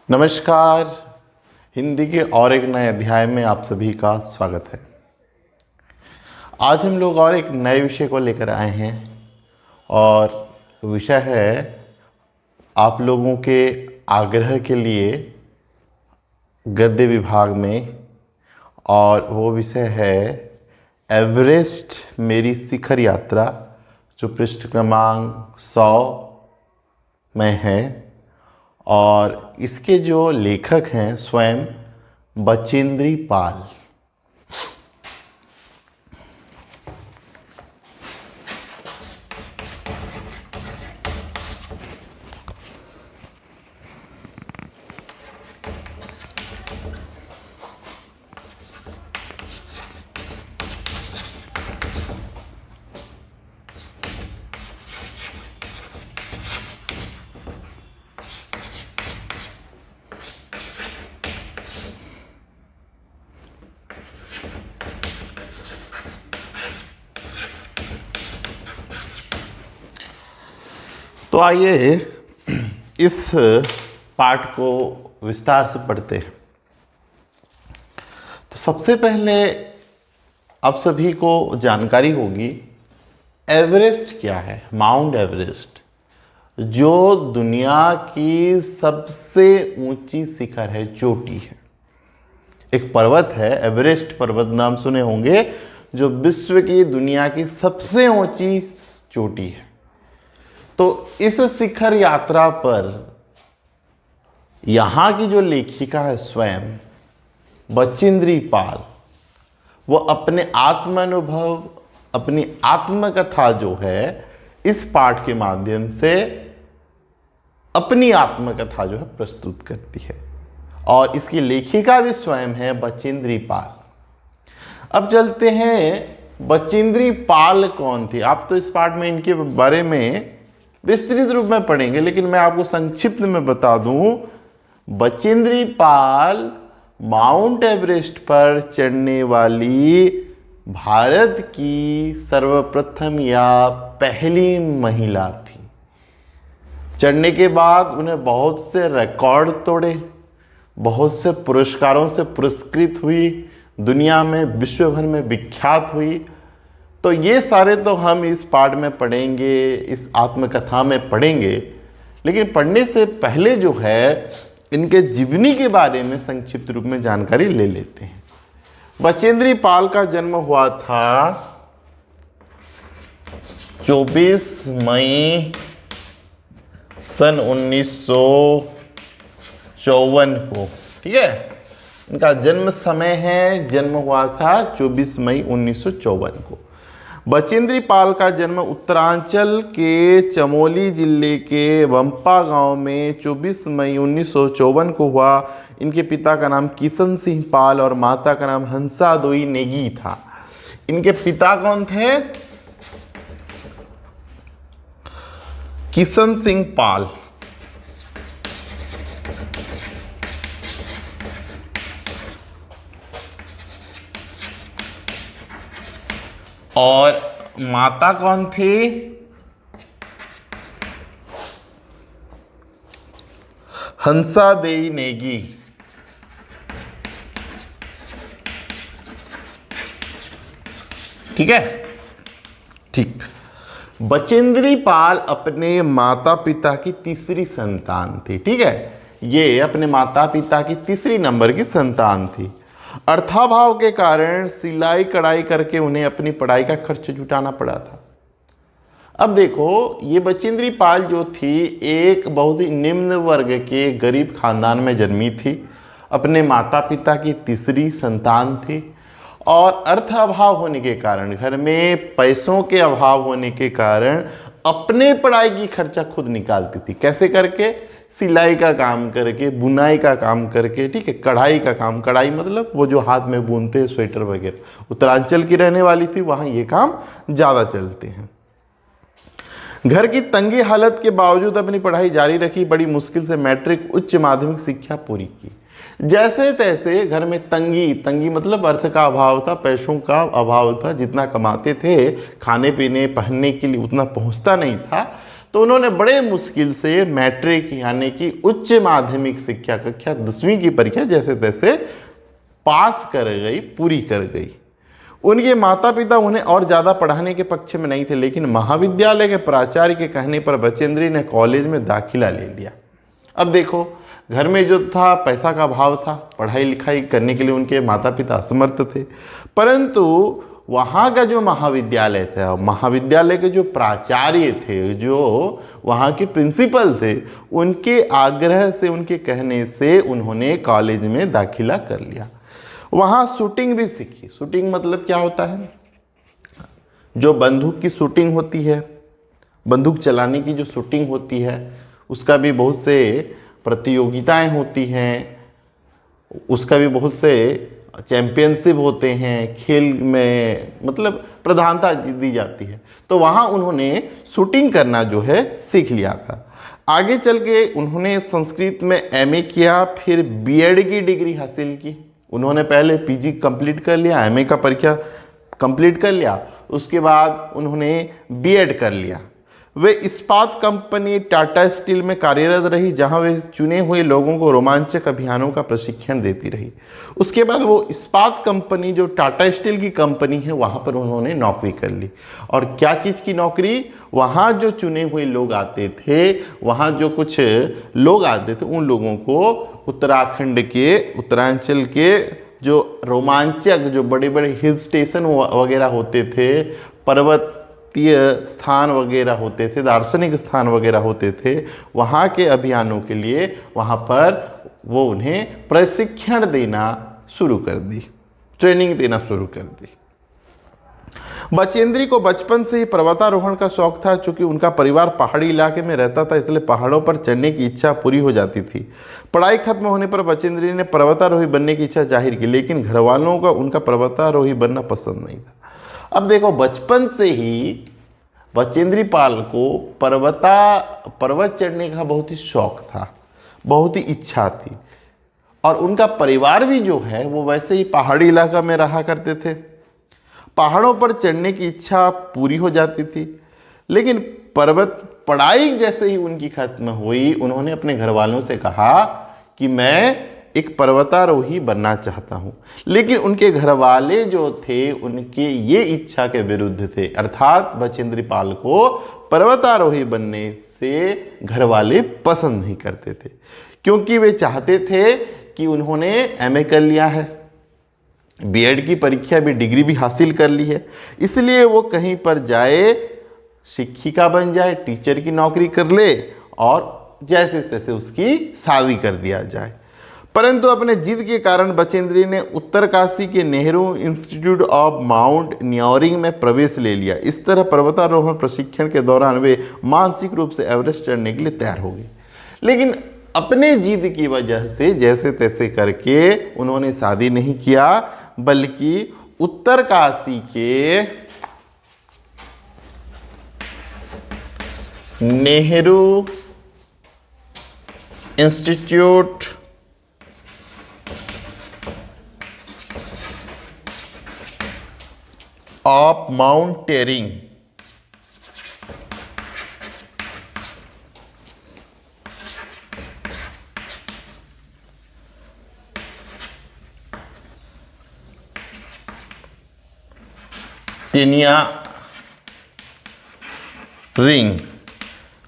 नमस्कार। हिंदी के और एक नए अध्याय में आप सभी का स्वागत है। आज हम लोग और एक नए विषय को लेकर आए हैं और विषय है आप लोगों के आग्रह के लिए गद्य विभाग में, और वो विषय है एवरेस्ट मेरी शिखर यात्रा, जो पृष्ठ क्रमांक 100 में है। और इसके जो लेखक हैं स्वयं बचेंद्री पाल। तो आइए इस पाठ को विस्तार से पढ़ते हैं। तो सबसे पहले आप सभी को जानकारी होगी एवरेस्ट क्या है। माउंट एवरेस्ट जो दुनिया की सबसे ऊंची शिखर है, चोटी है, एक पर्वत है। एवरेस्ट पर्वत नाम सुने होंगे, जो विश्व की दुनिया की सबसे ऊंची चोटी है। तो इस शिखर यात्रा पर यहां की जो लेखिका है स्वयं बचेंद्री पाल, वो अपने आत्मानुभव, अपनी आत्मकथा जो है इस पाठ के माध्यम से अपनी आत्मकथा जो है प्रस्तुत करती है। और इसकी लेखिका भी स्वयं है बचेंद्री पाल। अब चलते हैं बचेंद्री पाल कौन थी। आप तो इस पाठ में इनके बारे में विस्तृत रूप में पढ़ेंगे, लेकिन मैं आपको संक्षिप्त में बता दूं, बचेंद्री पाल माउंट एवरेस्ट पर चढ़ने वाली भारत की सर्वप्रथम या पहली महिला थी। चढ़ने के बाद उन्हें बहुत से रिकॉर्ड तोड़े, बहुत से पुरस्कारों से पुरस्कृत हुई, दुनिया में विश्व भर में विख्यात हुई। तो ये सारे तो हम इस पाठ में पढ़ेंगे, इस आत्मकथा में पढ़ेंगे, लेकिन पढ़ने से पहले जो है इनके जीवनी के बारे में संक्षिप्त रूप में जानकारी ले लेते हैं। बचेंद्री पाल का जन्म हुआ था 24 मई सन 1954 को। ठीक है, इनका जन्म समय है, जन्म हुआ था 24 मई 1954 को। बचेंद्री पाल का जन्म उत्तरांचल के चमोली जिले के बंपा गांव में 24 मई 1954 को हुआ। इनके पिता का नाम किशन सिंह पाल और माता का नाम हंसा दोई नेगी था। इनके पिता कौन थे? किशन सिंह पाल। और माता कौन थी? हंसा देई नेगी। ठीक है, ठीक। बचेंद्री पाल अपने माता पिता की तीसरी संतान थी। ठीक है, ये अपने माता पिता की तीसरी नंबर की संतान थी। अर्थाभाव के कारण सिलाई कढ़ाई करके उन्हें अपनी पढ़ाई का खर्च जुटाना पड़ा था। अब देखो, ये बचेंद्री पाल जो थी एक बहुत ही निम्न वर्ग के गरीब खानदान में जन्मी थी। अपने माता पिता की तीसरी संतान थी और अर्थ अभाव होने के कारण, घर में पैसों के अभाव होने के कारण अपने पढ़ाई की खर्चा खुद निकालती थी। कैसे करके? सिलाई का काम करके, बुनाई का काम करके, ठीक है, कढ़ाई का काम। कढ़ाई मतलब वो जो हाथ में बुनते हैं स्वेटर वगैरह। उत्तरांचल की रहने वाली थी, वहाँ ये काम ज़्यादा चलते हैं। घर की तंगी हालत के बावजूद अपनी पढ़ाई जारी रखी। बड़ी मुश्किल से मैट्रिक उच्च माध्यमिक शिक्षा पूरी की। जैसे तैसे घर में तंगी मतलब अर्थ का अभाव था, पैसों का अभाव था। जितना कमाते थे खाने पीने पहनने के लिए उतना पहुंचता नहीं था। तो उन्होंने बड़े मुश्किल से मैट्रिक यानी कि उच्च माध्यमिक शिक्षा कक्षा 10वीं की परीक्षा जैसे तैसे पास कर गई, पूरी कर गई। उनके माता पिता उन्हें और ज़्यादा पढ़ाने के पक्ष में नहीं थे, लेकिन महाविद्यालय के प्राचार्य के कहने पर बचेंद्री ने कॉलेज में दाखिला ले लिया। अब देखो, घर में जो था पैसा का अभाव था, पढ़ाई लिखाई करने के लिए उनके माता पिता असमर्थ थे, परंतु वहाँ का जो महाविद्यालय था, महाविद्यालय के जो प्राचार्य थे, जो वहाँ के प्रिंसिपल थे, उनके आग्रह से, उनके कहने से उन्होंने कॉलेज में दाखिला कर लिया। वहाँ शूटिंग भी सीखी। शूटिंग मतलब क्या होता है? जो बंदूक की शूटिंग होती है, बंदूक चलाने की जो शूटिंग होती है, उसका भी बहुत से प्रतियोगिताएं होती हैं, उसका भी बहुत से चैंपियनशिप होते हैं, खेल में मतलब प्रधानता दी जाती है। तो वहाँ उन्होंने शूटिंग करना जो है सीख लिया था। आगे चल के उन्होंने संस्कृत में एमए किया, फिर बीएड की डिग्री हासिल की। उन्होंने पहले पीजी कंप्लीट कर लिया, एमए का परीक्षा कंप्लीट कर लिया, उसके बाद उन्होंने बीएड कर लिया। वे इस्पात कंपनी टाटा स्टील में कार्यरत रही, जहां वे चुने हुए लोगों को रोमांचक अभियानों का प्रशिक्षण देती रही। उसके बाद वो इस्पात कंपनी जो टाटा स्टील की कंपनी है, वहां पर उन्होंने नौकरी कर ली। और क्या चीज़ की नौकरी? वहां जो चुने हुए लोग आते थे, वहां जो कुछ लोग आते थे, उन लोगों को उत्तराखंड के, उत्तरांचल के जो रोमांचक, जो बड़े बड़े हिल स्टेशन वगैरह होते थे, पर्वतीय स्थान वगैरह होते थे, दार्शनिक स्थान वगैरह होते थे, वहाँ के अभियानों के लिए वहाँ पर वो उन्हें प्रशिक्षण देना शुरू कर दी, ट्रेनिंग देना शुरू कर दी। बचेंद्री को बचपन से ही पर्वतारोहण का शौक था। चूंकि उनका परिवार पहाड़ी इलाके में रहता था, इसलिए पहाड़ों पर चढ़ने की इच्छा पूरी हो जाती थी। पढ़ाई खत्म होने पर बचेंद्री ने पर्वतारोही बनने की इच्छा जाहिर की, लेकिन घर वालों का उनका पर्वतारोही बनना पसंद नहीं था। अब देखो, बचपन से ही बचेंद्री पाल को पर्वत चढ़ने का बहुत ही शौक था, बहुत ही इच्छा थी। और उनका परिवार भी जो है वो वैसे ही पहाड़ी इलाका में रहा करते थे। पहाड़ों पर चढ़ने की इच्छा पूरी हो जाती थी, लेकिन पढ़ाई जैसे ही उनकी खत्म हुई, उन्होंने अपने घर वालों से कहा कि मैं एक पर्वतारोही बनना चाहता हूँ। लेकिन उनके घर वाले जो थे, उनके ये इच्छा के विरुद्ध थे। अर्थात बचेंद्री पाल को पर्वतारोही बनने से घर वाले पसंद नहीं करते थे, क्योंकि वे चाहते थे कि उन्होंने एमए कर लिया है, बीएड की परीक्षा भी, डिग्री भी हासिल कर ली है, इसलिए वो कहीं पर जाए, शिक्षिका बन जाए, टीचर की नौकरी कर ले और जैसे तैसे उसकी शादी कर दिया जाए। परंतु अपने जिद के कारण बचेंद्री ने उत्तरकाशी के नेहरू इंस्टीट्यूट ऑफ माउंटेनियरिंग में प्रवेश ले लिया। इस तरह पर्वतारोहण प्रशिक्षण के दौरान वे मानसिक रूप से एवरेस्ट चढ़ने के लिए तैयार हो गए। लेकिन अपने जिद की वजह से जैसे तैसे करके उन्होंने शादी नहीं किया, बल्कि उत्तरकाशी के Nehru institute of mountaineering ring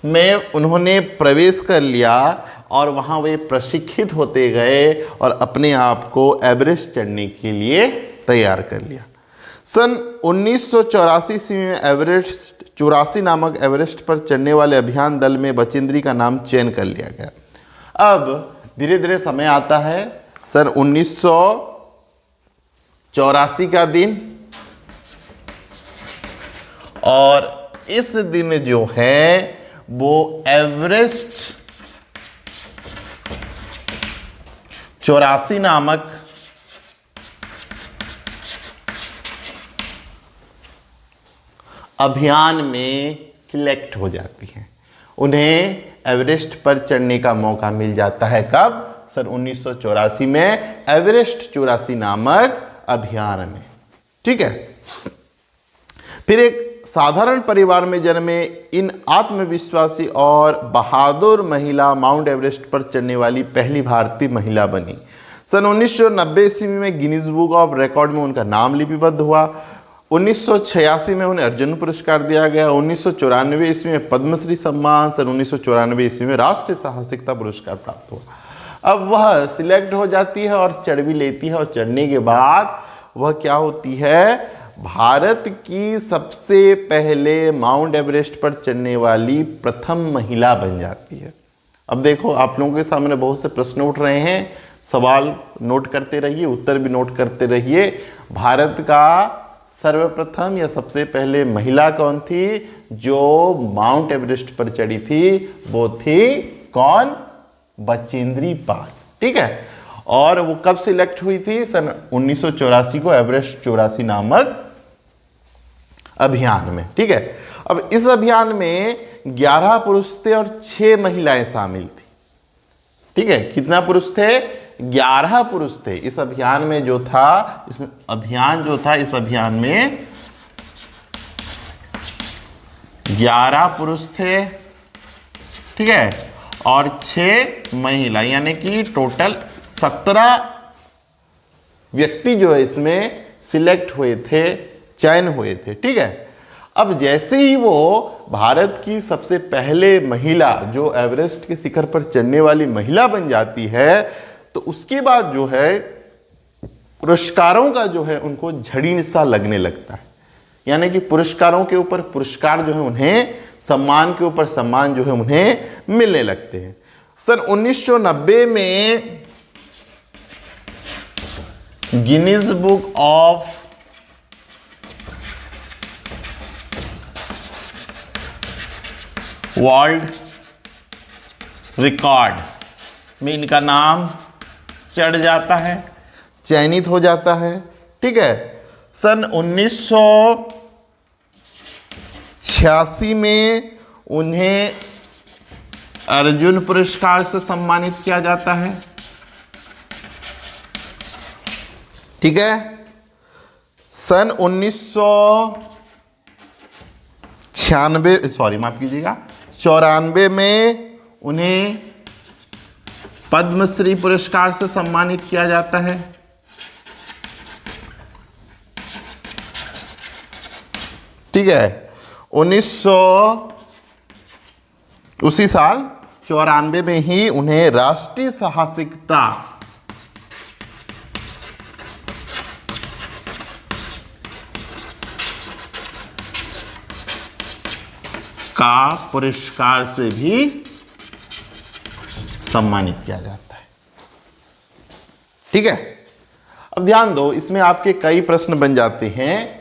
में उन्होंने प्रवेश कर लिया और वहाँ वे प्रशिक्षित होते गए और अपने आप को एवरेस्ट चढ़ने के लिए तैयार कर लिया। सन 1984 ईस्वी में एवरेस्ट 84 नामक एवरेस्ट पर चढ़ने वाले अभियान दल में बचेंद्री का नाम चयन कर लिया गया। अब धीरे धीरे समय आता है, सन 1984 का दिन, और इस दिन जो है वो एवरेस्ट 84 नामक अभियान में सिलेक्ट हो जाती हैं। उन्हें एवरेस्ट पर चढ़ने का मौका मिल जाता है। कब? सन 1984 में एवरेस्ट 84 नामक अभियान में। ठीक है। फिर एक साधारण परिवार में जन्मे इन आत्मविश्वासी और बहादुर महिला माउंट एवरेस्ट पर चढ़ने वाली पहली भारतीय महिला बनी। सन 1990 ईस्वी में गिनीज बुक ऑफ रिकॉर्ड में उनका नाम लिपिबद्ध हुआ। 1986 में उन्हें अर्जुन पुरस्कार दिया गया। 1994 ईस्वी में पद्मश्री सम्मान, सन 1994 ईस्वी में राष्ट्रीय साहसिकता पुरस्कार प्राप्त हुआ। अब वह सिलेक्ट हो जाती है और चढ़ भी लेती है, और चढ़ने के बाद वह क्या होती है, भारत की सबसे पहले माउंट एवरेस्ट पर चढ़ने वाली प्रथम महिला बन जाती है। अब देखो, आप लोगों के सामने बहुत से प्रश्न उठ रहे हैं, सवाल नोट करते रहिए, उत्तर भी नोट करते रहिए। भारत का सर्वप्रथम या सबसे पहले महिला कौन थी जो माउंट एवरेस्ट पर चढ़ी थी? वो थी कौन? बचेंद्री पाल। ठीक है, और वो कब सिलेक्ट हुई थी? सन 1984 को एवरेस्ट 84 नामक अभियान में। ठीक है, अब इस अभियान में 11 पुरुष थे और 6 महिलाएं शामिल थी। ठीक है, कितना पुरुष थे? 11 पुरुष थे। इस अभियान में जो था, इस अभियान में 11 पुरुष थे। ठीक है, और 6 महिला, यानी कि टोटल 17 व्यक्ति जो है इसमें सिलेक्ट हुए थे, चयन हुए थे। ठीक है, अब जैसे ही वो भारत की सबसे पहले महिला जो एवरेस्ट के शिखर पर चढ़ने वाली महिला बन जाती है, तो उसके बाद जो है पुरस्कारों का जो है उनको झड़ी सा लगने लगता है। यानी कि पुरस्कारों के ऊपर पुरस्कार जो है उन्हें, सम्मान के ऊपर सम्मान जो है उन्हें मिलने लगते हैं। सन 1990 में Guinness book of world record में इनका नाम चढ़ जाता है, चयनित हो जाता है। ठीक है, सन 1986 में उन्हें अर्जुन पुरस्कार से सम्मानित किया जाता है। ठीक है, सन 1994 में उन्हें पद्मश्री पुरस्कार से सम्मानित किया जाता है। ठीक है, उसी साल 94 में ही उन्हें राष्ट्रीय साहसिकता का पुरस्कार से भी सम्मानित किया जाता है। ठीक है, अब ध्यान दो, इसमें आपके कई प्रश्न बन जाते हैं।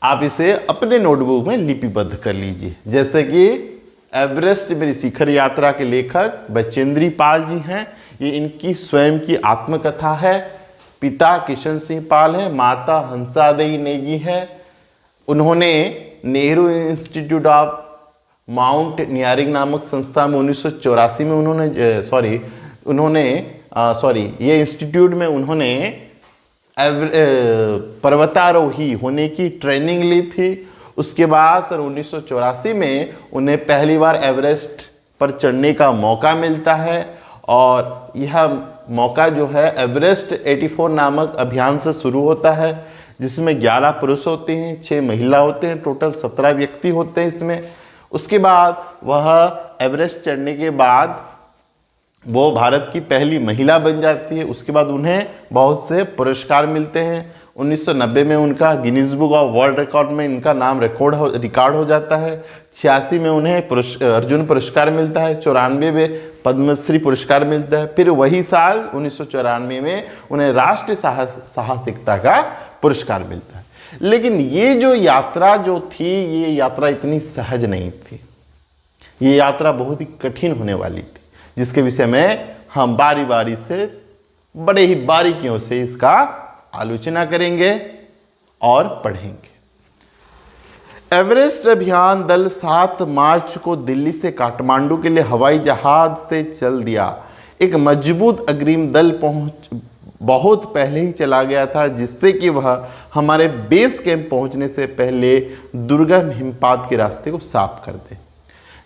आप इसे अपने नोटबुक में लिपिबद्ध कर लीजिए। जैसे कि एवरेस्ट मेरी शिखर यात्रा के लेखक बचेंद्री पाल जी हैं, ये इनकी स्वयं की आत्मकथा है। पिता किशन सिंह पाल है, माता हंसादेवी नेगी है। उन्होंने नेहरू इंस्टीट्यूट ऑफ माउंटेनियरिंग नामक संस्था में 1984 में ये इंस्टीट्यूट में उन्होंने पर्वतारोही होने की ट्रेनिंग ली थी। उसके बाद सन 1984 में उन्हें पहली बार एवरेस्ट पर चढ़ने का मौका मिलता है, और यह मौका जो है एवरेस्ट 84 नामक अभियान से शुरू होता है, जिसमें 11 पुरुष होते हैं, 6 महिला होते हैं, टोटल 17 व्यक्ति होते हैं इसमें। उसके बाद वह एवरेस्ट चढ़ने के बाद वो भारत की पहली महिला बन जाती है। उसके बाद उन्हें बहुत से पुरस्कार मिलते हैं। 1990 में उनका Guinness book of world record में इनका नाम रिकॉर्ड हो जाता है। 86 में उन्हें अर्जुन पुरस्कार मिलता है। 94 में पद्मश्री पुरस्कार मिलता है। फिर वही साल 1994 में उन्हें राष्ट्रीय साहसिकता का पुरस्कार मिलता है। लेकिन ये जो यात्रा जो थी, ये यात्रा इतनी सहज नहीं थी। ये यात्रा बहुत ही कठिन होने वाली थी, जिसके विषय में हम बारी बारी से बड़े ही बारीकियों से इसका आलोचना करेंगे और पढ़ेंगे। एवरेस्ट अभियान दल 7 मार्च को दिल्ली से काठमांडू के लिए हवाई जहाज से चल दिया। एक मजबूत अग्रिम दल बहुत पहले ही चला गया था, जिससे कि वह हमारे बेस कैंप पहुंचने से पहले दुर्गम हिमपात के रास्ते को साफ कर दे।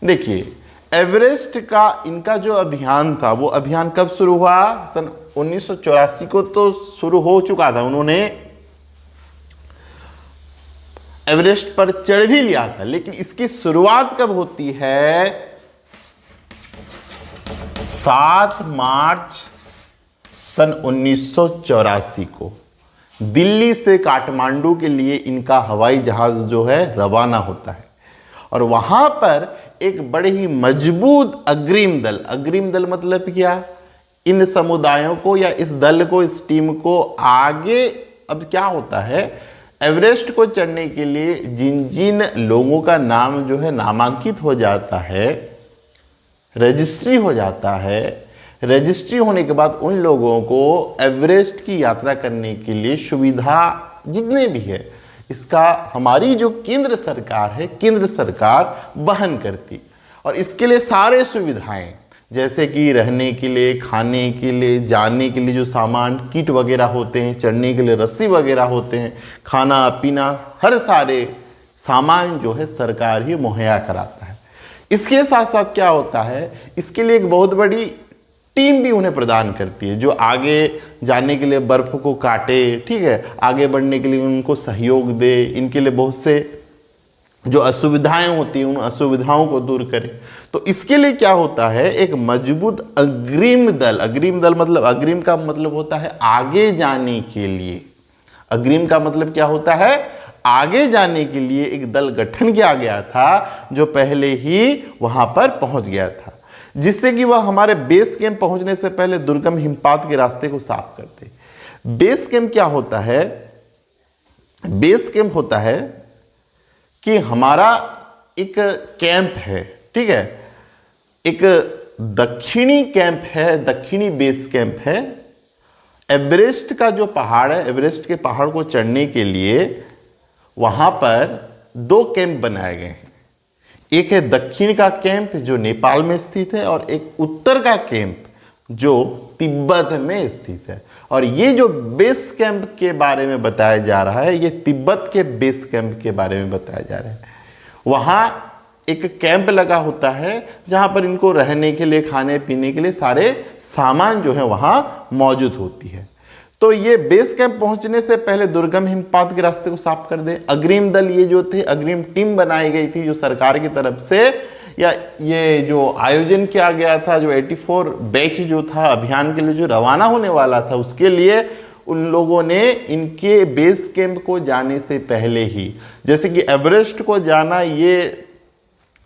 देखिए, एवरेस्ट का इनका जो अभियान था, वो अभियान कब शुरू हुआ? सन 1984 को तो शुरू हो चुका था, उन्होंने एवरेस्ट पर चढ़ भी लिया था, लेकिन इसकी शुरुआत कब होती है? 7 मार्च सन 1984 को दिल्ली से काठमांडू के लिए इनका हवाई जहाज जो है रवाना होता है, और वहां पर एक बड़े ही मजबूत अग्रिम दल मतलब क्या? इन समुदायों को या इस दल को, इस टीम को आगे, अब क्या होता है, एवरेस्ट को चढ़ने के लिए जिन जिन लोगों का नाम जो है नामांकित हो जाता है, रजिस्ट्री हो जाता है, रजिस्ट्री होने के बाद उन लोगों को एवरेस्ट की यात्रा करने के लिए सुविधा जितने भी है, इसका हमारी जो केंद्र सरकार है, केंद्र सरकार वहन करती, और इसके लिए सारे सुविधाएं, जैसे कि रहने के लिए, खाने के लिए, जाने के लिए जो सामान, किट वगैरह होते हैं, चढ़ने के लिए रस्सी वगैरह होते हैं, खाना पीना, हर सारे सामान जो है सरकार ही मुहैया कराता है। इसके साथ साथ क्या होता है, इसके लिए एक बहुत बड़ी टीम भी उन्हें प्रदान करती है, जो आगे जाने के लिए बर्फ को काटे, ठीक है, आगे बढ़ने के लिए उनको सहयोग दे, इनके लिए बहुत से जो असुविधाएं होती हैं उन असुविधाओं को दूर करे। तो इसके लिए क्या होता है, एक मजबूत अग्रिम दल मतलब, अग्रिम का मतलब होता है आगे जाने के लिए। अग्रिम का मतलब क्या होता है? आगे जाने के लिए एक दल गठन किया गया था, जो पहले ही वहां पर पहुंच गया था, जिससे कि वह हमारे बेस कैंप पहुंचने से पहले दुर्गम हिमपात के रास्ते को साफ करते। बेस कैंप क्या होता है? बेस कैंप होता है कि हमारा एक कैंप है, ठीक है, एक दक्षिणी कैंप है, दक्षिणी बेस कैंप है। एवरेस्ट का जो पहाड़ है, एवरेस्ट के पहाड़ को चढ़ने के लिए वहां पर 2 कैंप बनाए गए हैं। एक है दक्षिण का कैंप जो नेपाल में स्थित है, और एक उत्तर का कैंप जो तिब्बत में स्थित है। और ये जो बेस कैंप के बारे में बताया जा रहा है, ये तिब्बत के बेस कैंप के बारे में बताया जा रहा है। वहाँ एक कैंप लगा होता है जहाँ पर इनको रहने के लिए, खाने पीने के लिए सारे सामान जो है वहाँ मौजूद होती है। तो ये बेस कैंप पहुंचने से पहले दुर्गम हिमपात के रास्ते को साफ कर दे। अग्रिम दल ये जो थे, अग्रिम टीम बनाई गई थी जो सरकार की तरफ से, या ये जो आयोजन किया गया था, जो 84 बैच जो था अभियान के लिए जो रवाना होने वाला था, उसके लिए उन लोगों ने इनके बेस कैंप को जाने से पहले ही, जैसे कि एवरेस्ट को जाना, ये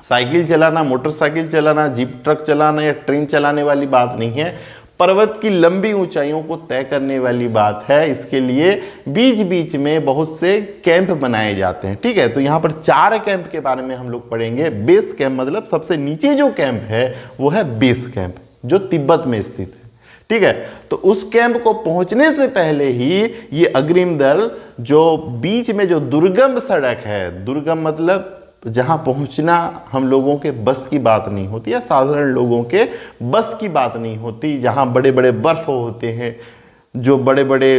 साइकिल चलाना, मोटरसाइकिल चलाना, जीप ट्रक चलाना या ट्रेन चलाने वाली बात नहीं है, पर्वत की लंबी ऊंचाइयों को तय करने वाली बात है। इसके लिए बीच बीच में बहुत से कैंप बनाए जाते हैं, ठीक है। तो यहाँ पर 4 कैंप के बारे में हम लोग पढ़ेंगे। बेस कैंप मतलब सबसे नीचे जो कैंप है वो है बेस कैंप, जो तिब्बत में स्थित है, ठीक है। तो उस कैंप को पहुंचने से पहले ही ये अग्रिम दल जो बीच में जो दुर्गम सड़क है, दुर्गम मतलब जहां पहुंचना हम लोगों के बस की बात नहीं होती, या साधारण लोगों के बस की बात नहीं होती, जहां बड़े बड़े बर्फ होते हैं, जो बड़े बड़े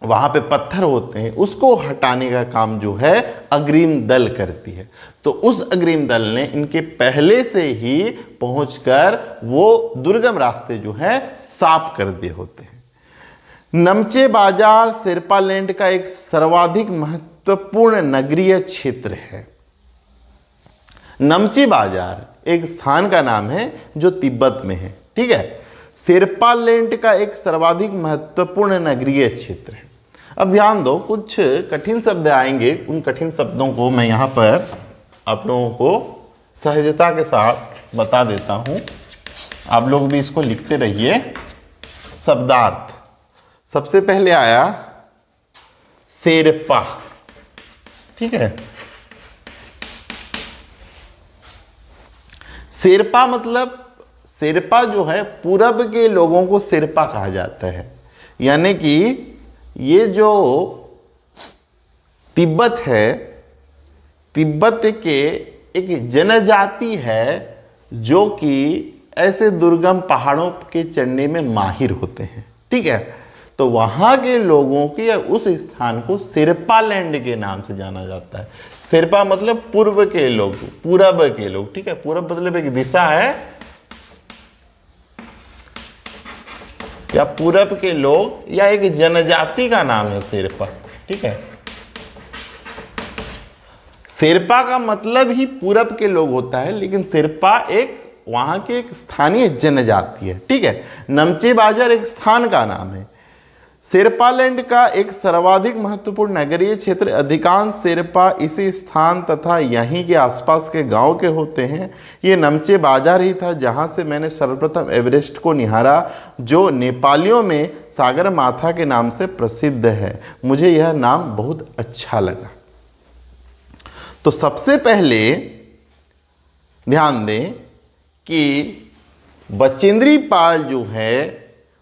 वहां पे पत्थर होते हैं, उसको हटाने का काम जो है अग्रिम दल करती है। तो उस अग्रिम दल ने इनके पहले से ही पहुंचकर वो दुर्गम रास्ते जो है साफ कर दिए होते हैं। नमचे बाजार शेरपा लैंड का एक सर्वाधिक महत्वपूर्ण नगरीय क्षेत्र है। नमची बाजार एक स्थान का नाम है जो तिब्बत में है, ठीक है। शेरपा लैंड का एक सर्वाधिक महत्वपूर्ण नगरीय क्षेत्र है। अब ध्यान दो, कुछ कठिन शब्द आएंगे, उन कठिन शब्दों को मैं यहाँ पर आप लोगों को सहजता के साथ बता देता हूँ। आप लोग भी इसको लिखते रहिए। शब्दार्थ, सबसे पहले आया शेरपा, ठीक है। शेरपा मतलब, शेरपा जो है पूरब के लोगों को शेरपा कहा जाता है, यानी कि ये जो तिब्बत है, तिब्बत के एक जनजाति है जो कि ऐसे दुर्गम पहाड़ों के चढ़ने में माहिर होते हैं, ठीक है। तो वहां के लोगों के या उस स्थान को शेरपा लैंड के नाम से जाना जाता है। शेरपा मतलब पूर्व के लोग, पूरब के लोग, ठीक है। पूरब मतलब एक दिशा है या पूरब के लोग या एक जनजाति का नाम है शेरपा, ठीक है। शेरपा का मतलब ही पूरब के लोग होता है, लेकिन शेरपा एक वहां की एक स्थानीय जनजाति है, ठीक है। नमचे बाजार एक स्थान का नाम है। शेरपालैंड का एक सर्वाधिक महत्वपूर्ण नगरीय क्षेत्र, अधिकांश शेरपा इसी स्थान तथा यहीं के आसपास के गांव के होते हैं। ये नमचे बाजार ही था जहां से मैंने सर्वप्रथम एवरेस्ट को निहारा, जो नेपालियों में सागर माथा के नाम से प्रसिद्ध है। मुझे यह नाम बहुत अच्छा लगा। तो सबसे पहले ध्यान दें कि बचेंद्री पाल जो है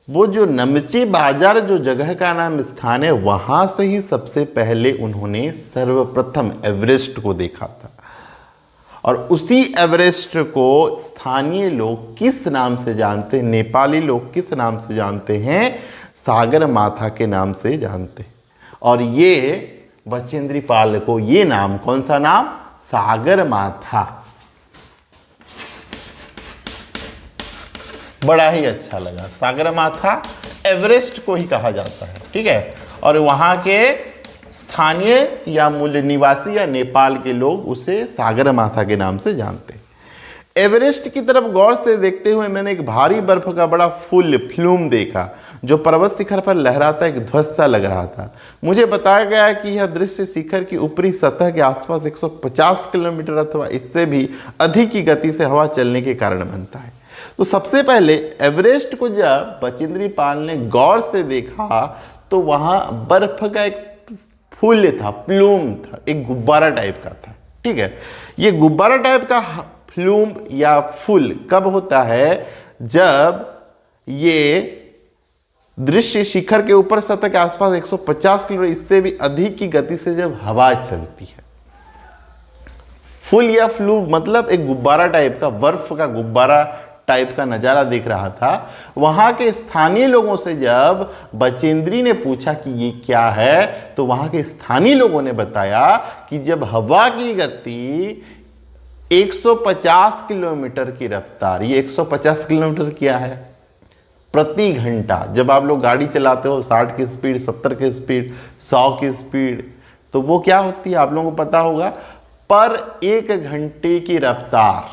वो जो नमचे बाजार जो जगह का नाम स्थान है, वहां से ही सबसे पहले उन्होंने सर्वप्रथम एवरेस्ट को देखा था। और उसी एवरेस्ट को स्थानीय लोग किस नाम से जानते हैं, नेपाली लोग किस नाम से जानते हैं? सागर माथा के नाम से जानते हैं। और ये बचेंद्री पाल को ये नाम, कौन सा नाम? सागर माथा, बड़ा ही अच्छा लगा। सागर माथा एवरेस्ट को ही कहा जाता है, ठीक है। और वहां के स्थानीय या मूल निवासी या नेपाल के लोग उसे सागर माथा के नाम से जानते हैं। एवरेस्ट की तरफ गौर से देखते हुए मैंने एक भारी बर्फ का बड़ा फुल फ्लूम देखा, जो पर्वत शिखर पर लहराता एक ध्वज सा लग रहा था। मुझे बताया गया कि यह दृश्य शिखर की ऊपरी सतह के आसपास 150 किलोमीटर अथवा इससे भी अधिक की गति से हवा चलने के कारण बनता है। तो सबसे पहले एवरेस्ट को जब बचेंद्री पाल ने गौर से देखा तो वहां बर्फ का एक फूल था, प्लूम था, एक गुब्बारा टाइप का था, ठीक है। ये गुब्बारा टाइप का फ्लूम या फूल कब होता है? जब ये दृश्य शिखर के ऊपर सतह के आसपास 150 किलोमीटर इससे भी अधिक की गति से जब हवा चलती है। फूल या फ्लूम मतलब एक गुब्बारा टाइप का, बर्फ का गुब्बारा टाइप का नजारा देख रहा था। वहां के स्थानीय लोगों से जब बचेंद्री ने पूछा कि ये क्या है, तो वहां के स्थानीय लोगों ने बताया कि जब हवा की गति 150 किलोमीटर की रफ्तार, ये 150 किलोमीटर क्या है? प्रति घंटा। जब आप लोग गाड़ी चलाते हो 60 की स्पीड, 70 की स्पीड, 100 की स्पीड, तो वो क्या होती है आप लोगों को पता होगा, पर 1 घंटे की रफ्तार,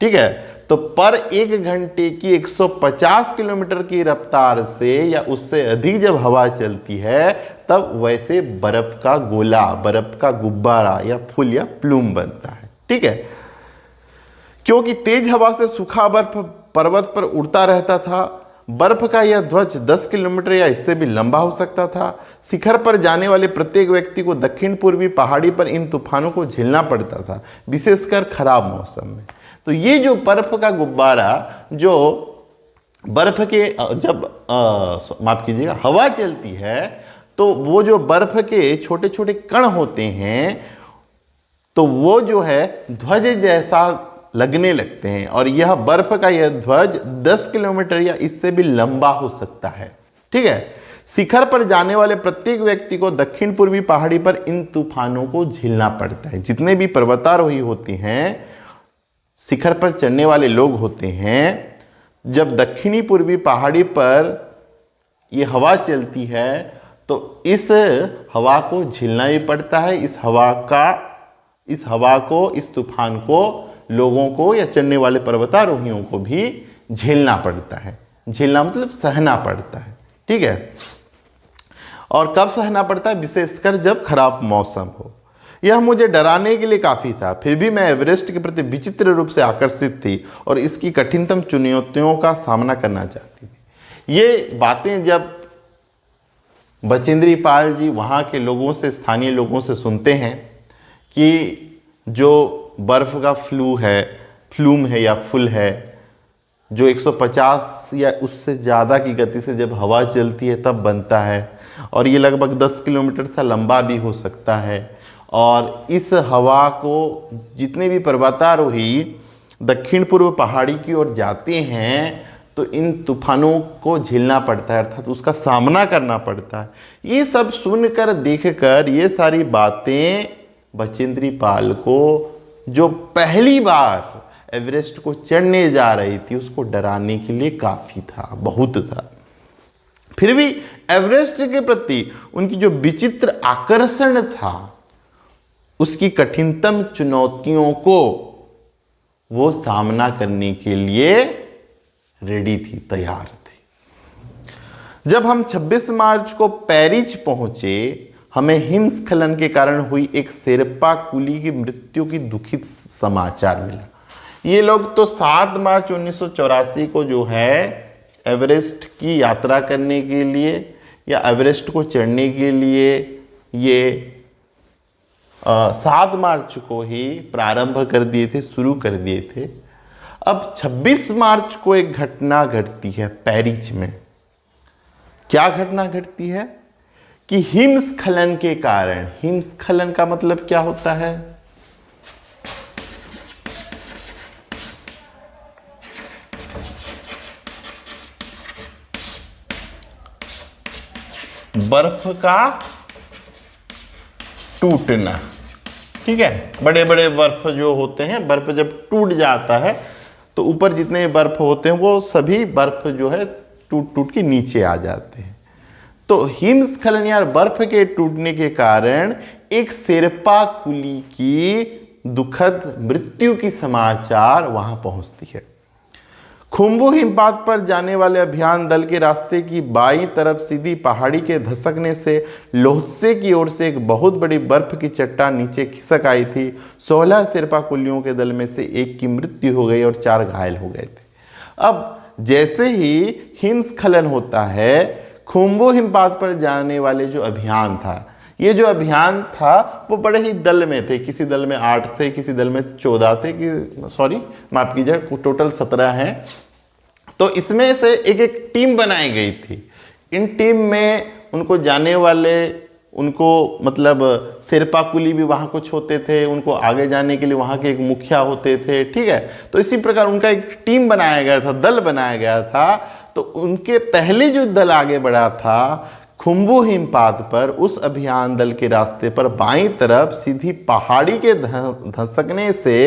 ठीक है। तो पर 1 घंटे की 150 किलोमीटर की रफ्तार से या उससे अधिक जब हवा चलती है, तब वैसे बर्फ का गोला, बर्फ का गुब्बारा या फूल या प्लूम बनता है, ठीक है। क्योंकि तेज हवा से सूखा बर्फ पर्वत पर उड़ता रहता था, बर्फ का यह ध्वज 10 किलोमीटर या इससे भी लंबा हो सकता था। शिखर पर जाने वाले प्रत्येक व्यक्ति को दक्षिण पूर्वी पहाड़ी पर इन तूफानों को झेलना पड़ता था, विशेषकर खराब मौसम में। तो ये जो बर्फ का गुब्बारा, जो बर्फ के जब माफ कीजिएगा हवा चलती है, तो वो जो बर्फ के छोटे छोटे कण होते हैं, तो वो जो है ध्वज जैसा लगने लगते हैं। और यह बर्फ का यह ध्वज 10 किलोमीटर या इससे भी लंबा हो सकता है, ठीक है। शिखर पर जाने वाले प्रत्येक व्यक्ति को दक्षिण पूर्वी पहाड़ी पर इन तूफानों को झेलना पड़ता है। जितने भी पर्वतारोही होते हैं, शिखर पर चढ़ने वाले लोग होते हैं, जब दक्षिणी पूर्वी पहाड़ी पर यह हवा चलती है तो इस हवा को झेलना भी पड़ता है। इस हवा को, इस तूफान को लोगों को या चढ़ने वाले पर्वतारोहियों को भी झेलना पड़ता है। झेलना मतलब सहना पड़ता है, ठीक है। और कब सहना पड़ता है? विशेषकर जब खराब मौसम हो। यह मुझे डराने के लिए काफ़ी था, फिर भी मैं एवरेस्ट के प्रति विचित्र रूप से आकर्षित थी और इसकी कठिनतम चुनौतियों का सामना करना चाहती थी। ये बातें जब बचेंद्री पाल जी वहाँ के लोगों से, स्थानीय लोगों से सुनते हैं कि जो बर्फ़ का फ्लूम है या फुल है, जो 150 या उससे ज़्यादा की गति से जब हवा चलती है तब बनता है, और ये लगभग 10 किलोमीटर से लंबा भी हो सकता है। और इस हवा को जितने भी पर्वतारोही दक्षिण पूर्व पहाड़ी की ओर जाते हैं, तो इन तूफानों को झेलना पड़ता है, अर्थात उसका सामना करना पड़ता है। ये सब सुनकर देखकर ये सारी बातें बचेंद्री पाल को, जो पहली बार एवरेस्ट को चढ़ने जा रही थी, उसको डराने के लिए काफ़ी था, बहुत था। फिर भी एवरेस्ट के प्रति उनकी जो विचित्र आकर्षण था, उसकी कठिनतम चुनौतियों को वो सामना करने के लिए रेडी थी, तैयार थी। जब हम 26 मार्च को पेरिस पहुंचे, हमें हिमस्खलन के कारण हुई एक शेरपा कुली की मृत्यु की दुखित समाचार मिला। ये लोग तो 7 मार्च 1984 को जो है एवरेस्ट की यात्रा करने के लिए या एवरेस्ट को चढ़ने के लिए ये 7 मार्च को ही प्रारंभ कर दिए थे, शुरू कर दिए थे। अब 26 मार्च को एक घटना घटती है पेरिस में। क्या घटना घटती है कि हिमस्खलन के कारण, हिमस्खलन का मतलब क्या होता है? बर्फ का टूटना, ठीक है। बड़े बड़े बर्फ जो होते हैं, बर्फ जब टूट जाता है तो ऊपर जितने बर्फ होते हैं वो सभी बर्फ जो है टूट टूट के नीचे आ जाते हैं। तो हिमस्खलन या बर्फ के टूटने के कारण एक शेरपा कुली की दुखद मृत्यु की समाचार वहां पहुंचती है। खुम्बू हिमपात पर जाने वाले अभियान दल के रास्ते की बाईं तरफ सीधी पहाड़ी के धसकने से लोहसे की ओर से एक बहुत बड़ी बर्फ की चट्टान नीचे खिसक आई थी। 16 शेरपा कुलियों के दल में से एक की मृत्यु हो गई और 4 घायल हो गए थे। अब जैसे ही हिमस्खलन होता है, खुम्बू हिमपात पर जाने वाले जो अभियान था, ये जो अभियान था वो बड़े ही दल में थे। किसी दल में 8 थे, किसी दल में 14 थे, माफ कीजिए, टोटल 17 हैं। तो इसमें से एक एक टीम बनाई गई थी। इन टीम में उनको जाने वाले, उनको मतलब शेरपा कुली भी वहाँ कुछ होते थे, उनको आगे जाने के लिए वहाँ के एक मुखिया होते थे, ठीक है। तो इसी प्रकार उनका एक टीम बनाया गया था, दल बनाया गया था। तो उनके पहले जो दल आगे बढ़ा था खुम्बू हिमपात पर, उस अभियान दल के रास्ते पर बाईं तरफ सीधी पहाड़ी के धंसकने से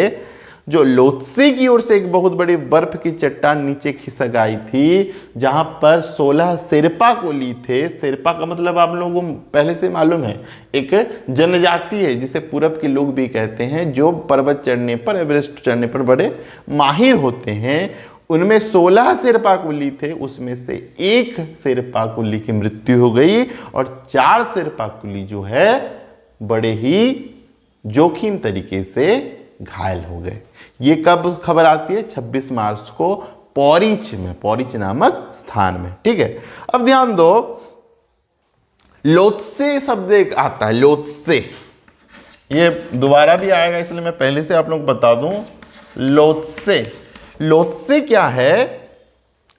जो लोत्से की ओर से एक बहुत बड़ी बर्फ की चट्टान नीचे खिसक आई थी, जहां पर 16 शेरपा कुली थे। शेरपा का मतलब आप लोगों को पहले से मालूम है, एक जनजाति है जिसे पूरब के लोग भी कहते हैं, जो पर्वत चढ़ने पर, एवरेस्ट चढ़ने पर बड़े माहिर होते हैं। उनमें 16 शेरपा कुली थे, उसमें से एक शेरपा कुली की मृत्यु हो गई और 4 शेरपा कुली जो है बड़े ही जोखिम तरीके से घायल हो गए। ये कब खबर आती है? 26 मार्च को पेरिस में, पेरिस नामक स्थान में, ठीक है। अब ध्यान दो, लोत्से शब्द एक आता है, लोत्से, ये दोबारा भी आएगा इसलिए मैं पहले से आप लोग बता दूं। लोत्से, लोत्से क्या है?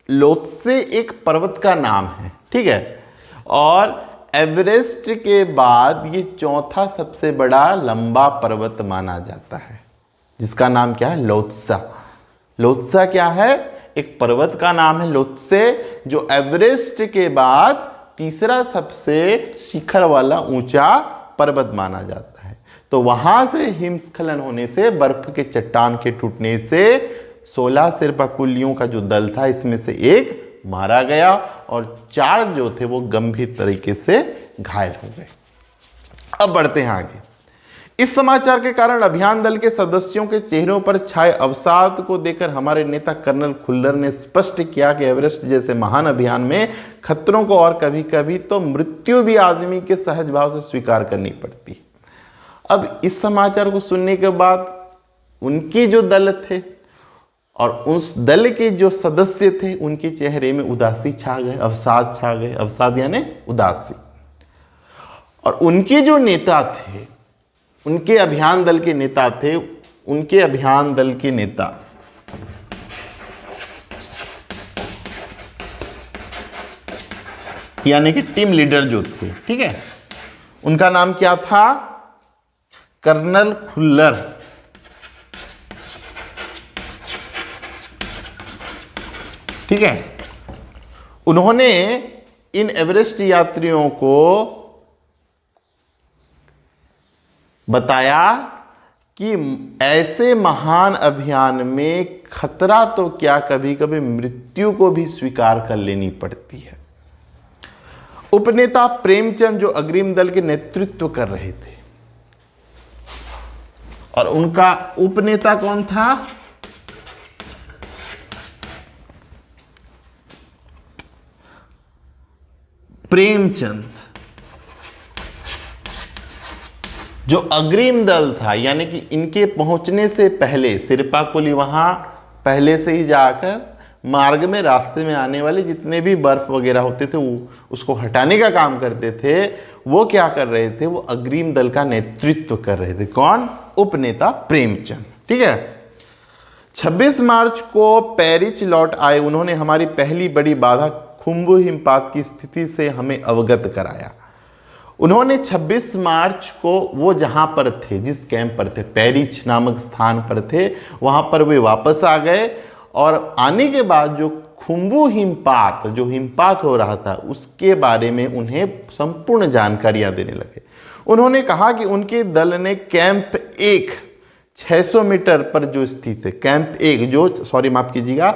लोत्से एक पर्वत का नाम है, ठीक है। और एवरेस्ट के बाद ये चौथा सबसे बड़ा लंबा पर्वत माना जाता है, जिसका नाम क्या है? लोत्सा। लोत्सा क्या है? एक पर्वत का नाम है लोत्से, जो एवरेस्ट के बाद तीसरा सबसे शिखर वाला ऊंचा पर्वत माना जाता है। तो वहां से हिमस्खलन होने से, बर्फ के चट्टान के टूटने से 16 शेरपा कुलियों का जो दल था, इसमें से एक मारा गया और 4 जो थे वो गंभीर तरीके से घायल हो गए। अब बढ़ते हैं आगे। इस समाचार के कारण अभियान दल के सदस्यों के चेहरों पर छाए अवसाद को देखकर हमारे नेता कर्नल खुल्लर ने स्पष्ट किया कि एवरेस्ट जैसे महान अभियान में खतरों को और कभी कभी तो मृत्यु भी आदमी के सहज भाव से स्वीकार करनी पड़ती है। अब इस समाचार को सुनने के बाद उनके जो दल थे और उस दल के जो सदस्य थे, उनके चेहरे में उदासी छा गए, अवसाद छा गए। अवसाद यानी उदासी। और उनके जो नेता थे, उनके अभियान दल के नेता थे, उनके अभियान दल के नेता यानी कि टीम लीडर जो थे, ठीक है, उनका नाम क्या था? कर्नल खुल्लर। ठीक है। उन्होंने इन एवरेस्ट यात्रियों को बताया कि ऐसे महान अभियान में खतरा तो क्या, कभी कभी मृत्यु को भी स्वीकार कर लेनी पड़ती है। उपनेता प्रेमचंद जो अग्रिम दल के नेतृत्व कर रहे थे, और उनका उपनेता कौन था? प्रेमचंद। जो अग्रिम दल था, यानी कि इनके पहुंचने से पहले सिरपा कुली वहां पहले से ही जाकर मार्ग में, रास्ते में आने वाले जितने भी बर्फ वगैरह होते थे वो उसको हटाने का काम करते थे। वो क्या कर रहे थे? वो अग्रिम दल का नेतृत्व कर रहे थे। कौन? उपनेता प्रेमचंद। ठीक है। 26 मार्च को पेरिस लौट आए। उन्होंने हमारी पहली बड़ी बाधा खुम्बु हिमपात की स्थिति से हमें अवगत कराया। उन्होंने 26 मार्च को वो जहां पर थे, जिस कैंप पर थे, पेरिस नामक स्थान पर थे, वहां पर वे वापस आ गए और आने के बाद जो खुम्बु हिमपात, जो हिमपात हो रहा था, उसके बारे में उन्हें संपूर्ण जानकारियां देने लगे। उन्होंने कहा कि उनके दल ने कैंप 1 600 मीटर पर जो स्थित है, कैंप 1 जो, सॉरी माफ कीजिएगा,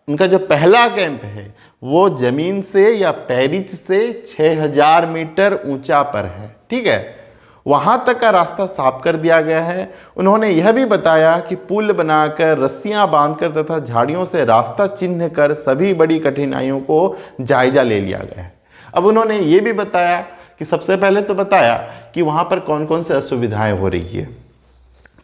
उनका जो पहला कैंप है वो जमीन से या पेरिस से 6000 मीटर ऊंचा पर है। ठीक है। वहां तक का रास्ता साफ कर दिया गया है। उन्होंने यह भी बताया कि पुल बनाकर, रस्सियां बांधकर तथा झाड़ियों से रास्ता चिन्ह कर सभी बड़ी कठिनाइयों को जायजा ले लिया गया है। अब उन्होंने ये भी बताया कि सबसे पहले तो बताया कि वहां पर कौन कौन से असुविधाएं हो रही है।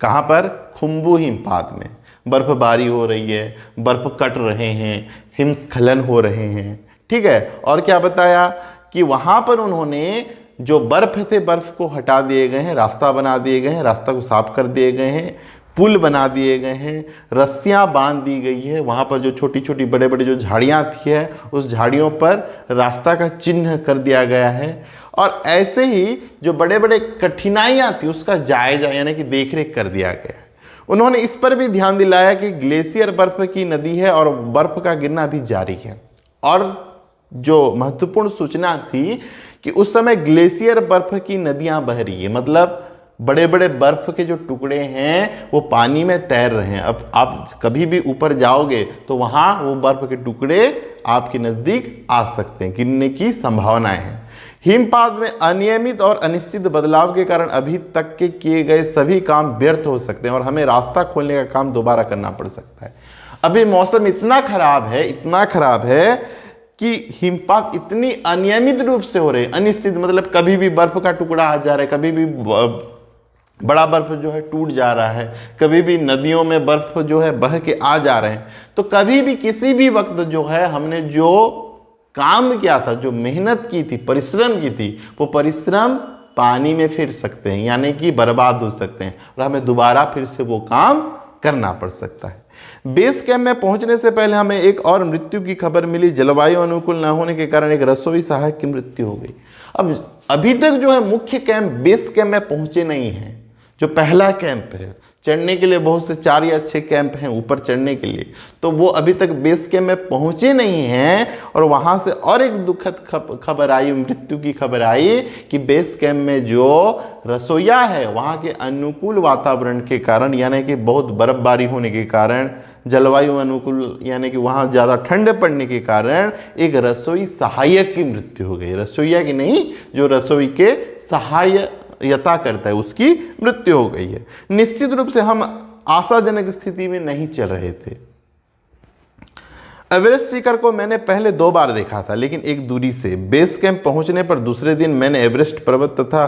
कहां पर? खुम्बु हिमपात में बर्फबारी हो रही है, बर्फ कट रहे हैं, हिमस्खलन हो रहे हैं। ठीक है। और क्या बताया कि वहां पर उन्होंने जो बर्फ थे, बर्फ को हटा दिए गए हैं, रास्ता बना दिए गए हैं, रास्ता को साफ कर दिए गए हैं, पुल बना दिए गए हैं, रस्सियां बांध दी गई है। वहां पर जो छोटी छोटी बड़े बड़े जो झाड़ियां थी है, उस झाड़ियों पर रास्ता का चिन्ह कर दिया गया है। और ऐसे ही जो बड़े बड़े कठिनाइयां थी उसका जायजा यानी कि देखरेख कर दिया गया है। उन्होंने इस पर भी ध्यान दिलाया कि ग्लेशियर बर्फ की नदी है और बर्फ का गिरना भी जारी है। और जो महत्वपूर्ण सूचना थी कि उस समय ग्लेशियर बर्फ की नदियां बह रही है, मतलब बड़े बड़े बर्फ के जो टुकड़े हैं वो पानी में तैर रहे हैं। अब आप कभी भी ऊपर जाओगे तो वहां वो बर्फ के टुकड़े आपके नजदीक आ सकते हैं, गिरने की संभावनाएं हैं। हिमपात में अनियमित और अनिश्चित बदलाव के कारण अभी तक के किए गए सभी काम व्यर्थ हो सकते हैं और हमें रास्ता खोलने का काम दोबारा करना पड़ सकता है। अभी मौसम इतना खराब है, इतना खराब है कि हिमपात इतनी अनियमित रूप से हो रहे हैं। अनिश्चित मतलब कभी भी बर्फ का टुकड़ा आ जा रहा है, कभी भी बड़ा बर्फ जो है टूट जा रहा है, कभी भी नदियों में बर्फ जो है बह के आ जा रहे हैं। तो कभी भी किसी भी वक्त जो है हमने जो काम किया था, जो मेहनत की थी, परिश्रम की थी, वो परिश्रम पानी में फिर सकते हैं, यानी कि बर्बाद हो सकते हैं और हमें दोबारा फिर से वो काम करना पड़ सकता है। बेस कैंप में पहुंचने से पहले हमें एक और मृत्यु की खबर मिली। जलवायु अनुकूल न होने के कारण एक रसोई सहायक की मृत्यु हो गई। अब अभी तक जो है मुख्य कैंप, बेस कैंप में पहुंचे नहीं हैं। जो पहला कैंप है, चढ़ने के लिए बहुत से 4 या 6 कैंप हैं ऊपर चढ़ने के लिए, तो वो अभी तक बेस कैंप में पहुंचे नहीं हैं। और वहां से और एक दुखद खबर आई, मृत्यु की खबर आई कि बेस कैंप में जो रसोइया है, वहां के अनुकूल वातावरण के कारण, यानी कि बहुत बर्फबारी होने के कारण, जलवायु अनुकूल यानी कि वहां ज्यादा ठंड पड़ने के कारण एक रसोई सहायक की मृत्यु हो गई। रसोइया की नहीं, जो रसोई के सहायता करता है उसकी मृत्यु हो गई है। निश्चित रूप से हम आशाजनक स्थिति में नहीं चल रहे थे। एवरेस्ट शिखर को मैंने पहले 2 बार देखा था, लेकिन एक दूरी से। बेस कैंप पहुंचने पर दूसरे दिन मैंने एवरेस्ट पर्वत तथा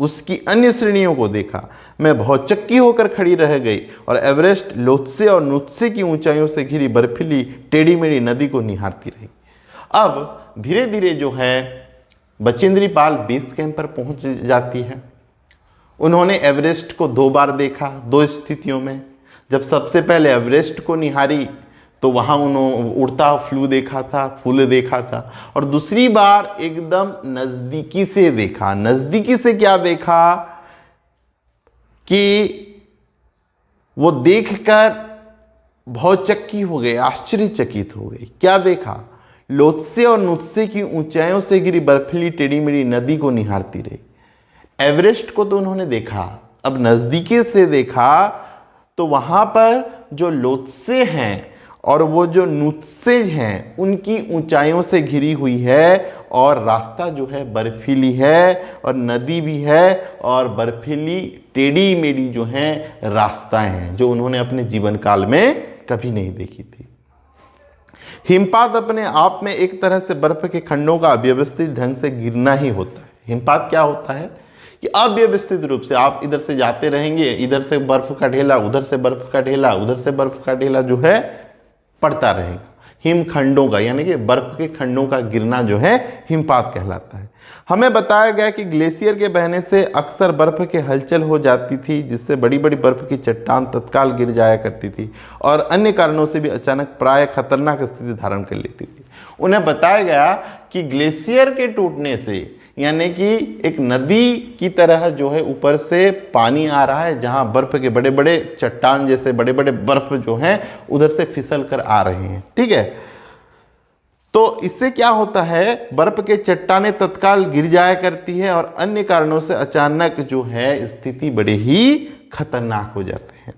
उसकी अन्य श्रेणियों को देखा। मैं बहुत चक्की होकर खड़ी रह गई और एवरेस्ट, लोत्से और नुत्से की ऊंचाइयों से घिरी बर्फीली टेढ़ी मेढ़ी नदी को निहारती रही। अब धीरे धीरे जो है बचेंद्री पाल बेस कैंप पर पहुंच जाती है। उन्होंने एवरेस्ट को 2 बार देखा, 2 स्थितियों में। जब सबसे पहले एवरेस्ट को निहारी तो वहां उन्होंने उड़ता फ्लू देखा था, फूल देखा था। और दूसरी बार एकदम नजदीकी से देखा। नजदीकी से क्या देखा कि वो देखकर भौचक्की हो गए, आश्चर्यचकित हो गई। क्या देखा? लोत्से और नुत्से की ऊंचाइयों से गिरी बर्फीली टेढ़ी मेढ़ी नदी को निहारती रही। एवरेस्ट को तो उन्होंने देखा, अब नजदीकी से देखा तो वहां पर जो लोत्से हैं और वो जो नुत्से हैं उनकी ऊंचाइयों से घिरी हुई है, और रास्ता जो है बर्फीली है, और नदी भी है, और बर्फीली टेढ़ी मेढ़ी जो है रास्ताएं हैं जो उन्होंने अपने जीवन काल में कभी नहीं देखी थी। हिमपात अपने आप में एक तरह से बर्फ के खंडों का अव्यवस्थित ढंग से गिरना ही होता है। हिमपात क्या होता है कि अव्यवस्थित रूप से आप इधर से जाते रहेंगे, इधर से बर्फ का ढेला, उधर से बर्फ का ढेला, उधर से बर्फ का ढेला जो है पड़ता रहेगा। हिमखंडों का यानी कि बर्फ के खंडों का गिरना जो है हिमपात कहलाता है। हमें बताया गया कि ग्लेशियर के बहने से अक्सर बर्फ की हलचल हो जाती थी, जिससे बड़ी बड़ी बर्फ की चट्टान तत्काल गिर जाया करती थी और अन्य कारणों से भी अचानक प्राय खतरनाक स्थिति धारण कर लेती थी। उन्हें बताया गया कि ग्लेशियर के टूटने से यानी कि एक नदी की तरह जो है ऊपर से पानी आ रहा है, जहां बर्फ के बड़े बड़े चट्टान जैसे बड़े बड़े बर्फ जो हैं उधर से फिसल कर आ रहे हैं। ठीक है, तो इससे क्या होता है, बर्फ के चट्टानें तत्काल गिर जाया करती है और अन्य कारणों से अचानक जो है स्थिति बड़े ही खतरनाक हो जाते हैं।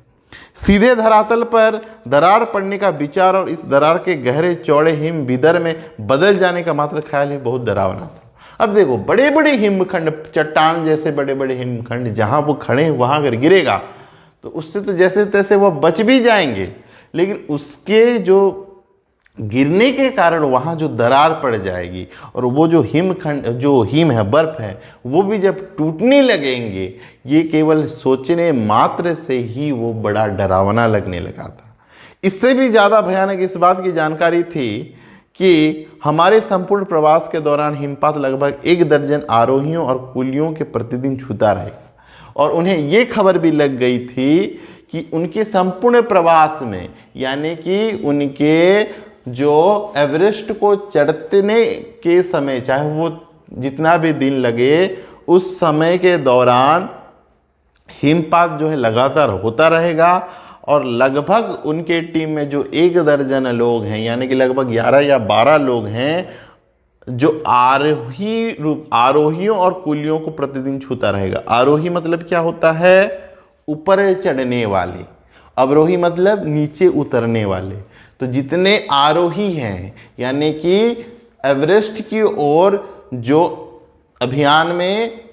सीधे धरातल पर दरार पड़ने का विचार और इस दरार के गहरे चौड़े हिम विदर में बदल जाने का मात्र ख्याल ही बहुत डरावना था। अब देखो, बड़े बड़े हिमखंड, चट्टान जैसे बड़े बड़े हिमखंड जहां वो खड़े हैं वहां अगर गिरेगा तो उससे तो जैसे तैसे वो बच भी जाएंगे, लेकिन उसके जो गिरने के कारण वहां जो दरार पड़ जाएगी और वो जो हिमखंड जो हिम है, बर्फ है, वो भी जब टूटने लगेंगे, ये केवल सोचने मात्र से ही वो बड़ा डरावना लगने लगा था। इससे भी ज़्यादा भयानक इस बात की जानकारी थी कि हमारे संपूर्ण प्रवास के दौरान हिमपात लगभग 1 दर्जन आरोहियों और कुलियों के प्रतिदिन छूता रहेगा, और उन्हें ये खबर भी लग गई थी कि उनके संपूर्ण प्रवास में यानी कि उनके जो एवरेस्ट को चढ़ने के समय, चाहे वो जितना भी दिन लगे, उस समय के दौरान हिमपात जो है लगातार होता रहेगा, और लगभग उनके टीम में जो 1 दर्जन लोग हैं यानी कि लगभग 11 या 12 लोग हैं जो आरोहियों और कुलियों को प्रतिदिन छूता रहेगा। आरोही मतलब क्या होता है? ऊपर चढ़ने वाले। अवरोही मतलब नीचे उतरने वाले। तो जितने आरोही हैं यानी कि एवरेस्ट की ओर जो अभियान में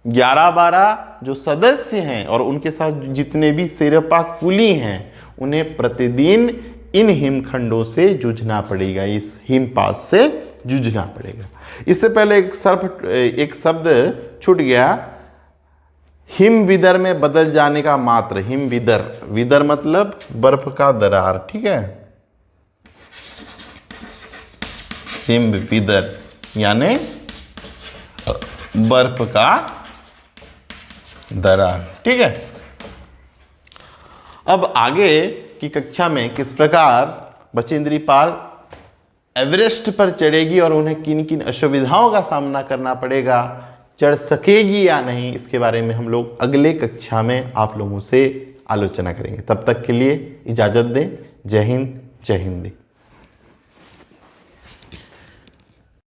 11-12 जो सदस्य हैं और उनके साथ जितने भी शेरपा कुली हैं, उन्हें प्रतिदिन इन हिमखंडों से जूझना पड़ेगा, इस हिमपात से जूझना पड़ेगा। इससे पहले एक शब्द छूट गया, हिम विदर में बदल जाने का मात्र। हिम विदर, विदर मतलब बर्फ का दरार। ठीक है, हिम विदर यानी बर्फ का दरार। ठीक है, अब आगे की कक्षा में किस प्रकार बचेंद्री पाल एवरेस्ट पर चढ़ेगी और उन्हें किन किन असुविधाओं का सामना करना पड़ेगा, चढ़ सकेगी या नहीं, इसके बारे में हम लोग अगले कक्षा में आप लोगों से आलोचना करेंगे। तब तक के लिए इजाजत दें। जय हिंद, जय हिंदी।